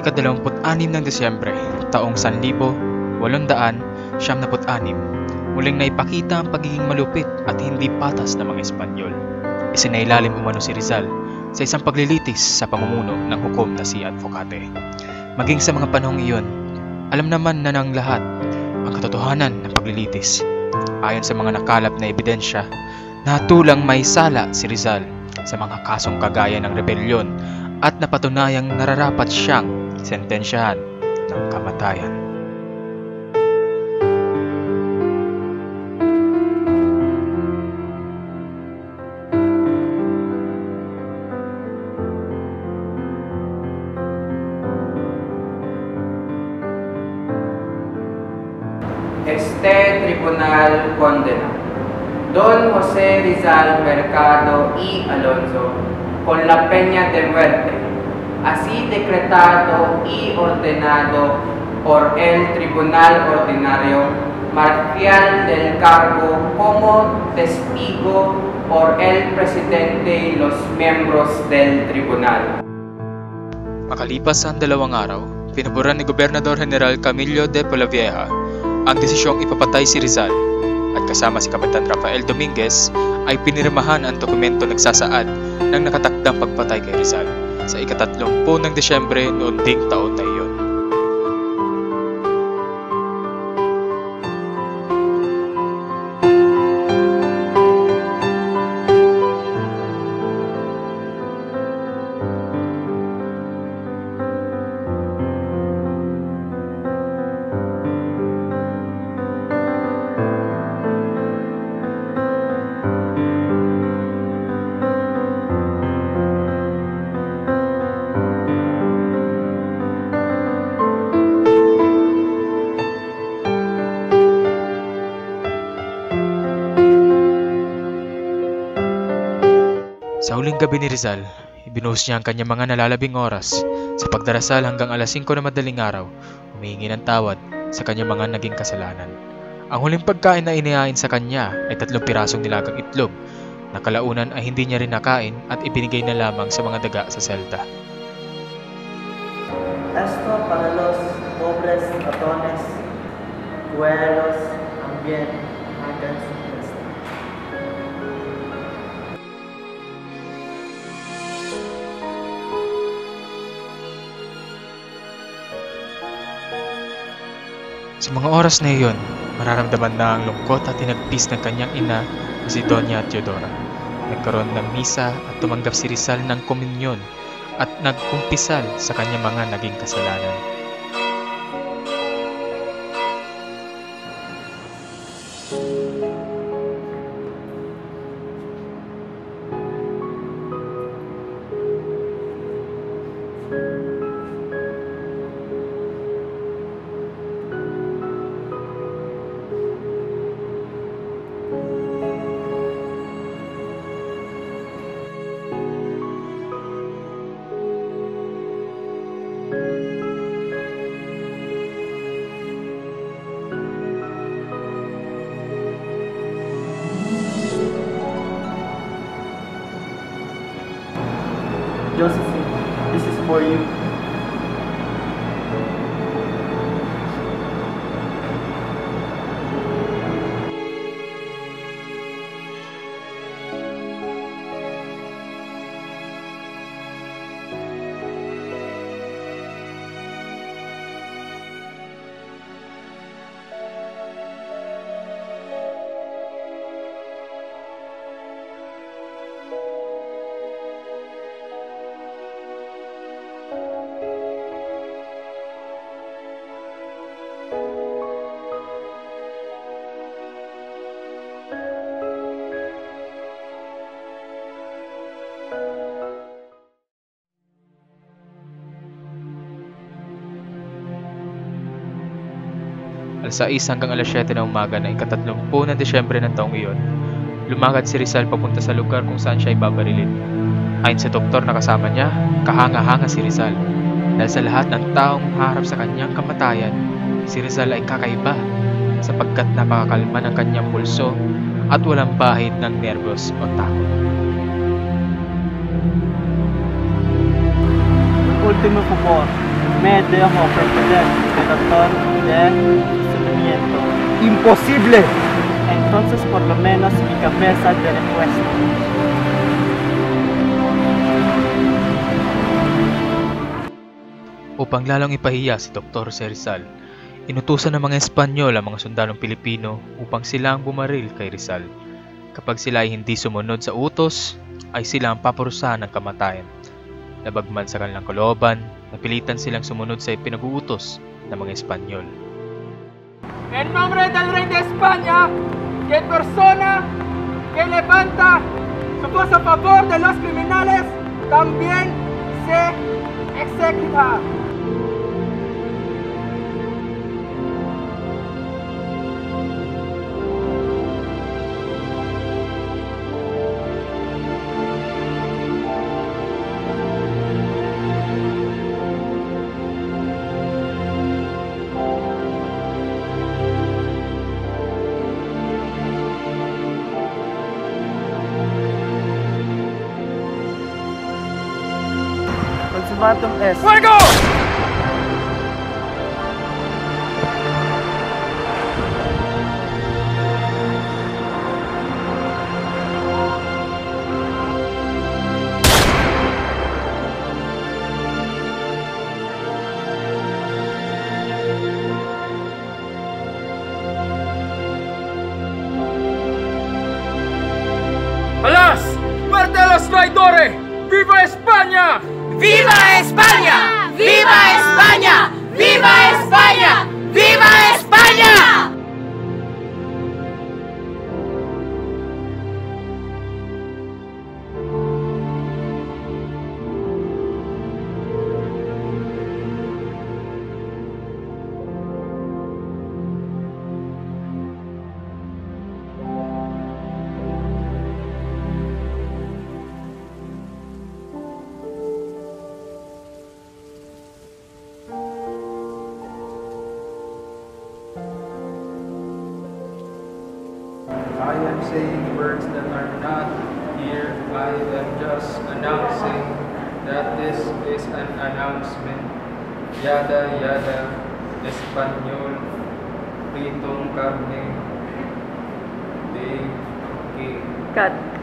ika-26 ng Disyembre, taong 1876, muling naipakita ang pagiging malupit at hindi patas ng mga Espanyol. Isinailalim umano si Rizal sa isang paglilitis sa pamumuno ng hukom na si Advocate. Maging sa mga panahong iyon, alam naman na ng lahat ang katotohanan ng paglilitis. Ayon sa mga nakalap na ebidensya, natulang may sala si Rizal sa mga kasong kagaya ng rebelyon at napatunayang nararapat siyang sentensyahan ng kamatayan. Tribunal condena Don José Rizal Mercado y Alonso con la pena de muerte, así decretado y ordenado por el Tribunal Ordinario Marcial del cargo como testigo por el presidente y los miembros del tribunal. Makalipas ang 2 araw, pinaboran ni Gobernador General Camilo de Polavieja ang desisyong ipapatay si Rizal at kasama si Kapitan Rafael Dominguez ay pinirmahan ang dokumento nagsasaad ng nakatakdang pagpatay kay Rizal sa ika-30 ng Disyembre noong ding taon na iyon. Sa huling gabi ni Rizal, ibinuhos niya ang kanyang mga nalalabing oras sa pagdarasal hanggang alas 5 na madaling araw, humihingi ng tawad sa kanyang mga naging kasalanan. Ang huling pagkain na inihain sa kanya ay 3 pirasong nilagang itlog na kalaunan ay hindi niya rin nakain at ibinigay na lamang sa mga daga sa selda. Esto para los pobres ratones, cueros, también hagan su fiesta. Sa mga oras na iyon, mararamdaman na ang lungkot at tinagpis ng kanyang ina na si Doña Teodora. Nagkaroon ng misa at tumanggap si Rizal ng komunyon at nagkumpisal sa kanyang mga naging kasalanan. Josephine, this is for you. Alas 6 hanggang alas 7 na umaga na ika-30 ng Disyembre ng taong iyon, lumakad si Rizal papunta sa lugar kung saan siya ay babarilin. Ayon sa doktor na kasama niya, kahanga-hanga si Rizal. Dahil sa lahat ng taong harap sa kanyang kamatayan, si Rizal ay kakaiba sapagkat napakakalma ng kanyang pulso at walang bahid ng nervyos o takot. Ultimo favor, me dejo pertenecer director de sufrimiento. ¡Imposible! Entonces por lo menos mi cabeza de repuesto. Upang lalong ipahiya si Dr. Rizal, inutusan ng mga Espanyol ang mga sundalong Pilipino upang sila ang bumaril kay Rizal. Kapag sila ay hindi sumunod sa utos, ay sila ang paparusahan ng kamatayan. Nabagman sa kanilang kalooban, napilitan silang sumunod sa ipinag-uutos ng mga Espanyol. En nombre del Rey de España, que persona que levanta su voz a favor de los criminales, también se ejecuta. Consumatum est. ¡Fuego! ¡Alas! ¡Muerte a los traidores! ¡Viva España! ¡Viva España! ¡Viva España! ¡Viva España! ¡Viva España! I am saying words that are not here. I am just announcing that this is an announcement. Yada yada, Espanyol, pritong karne, de king. Cut.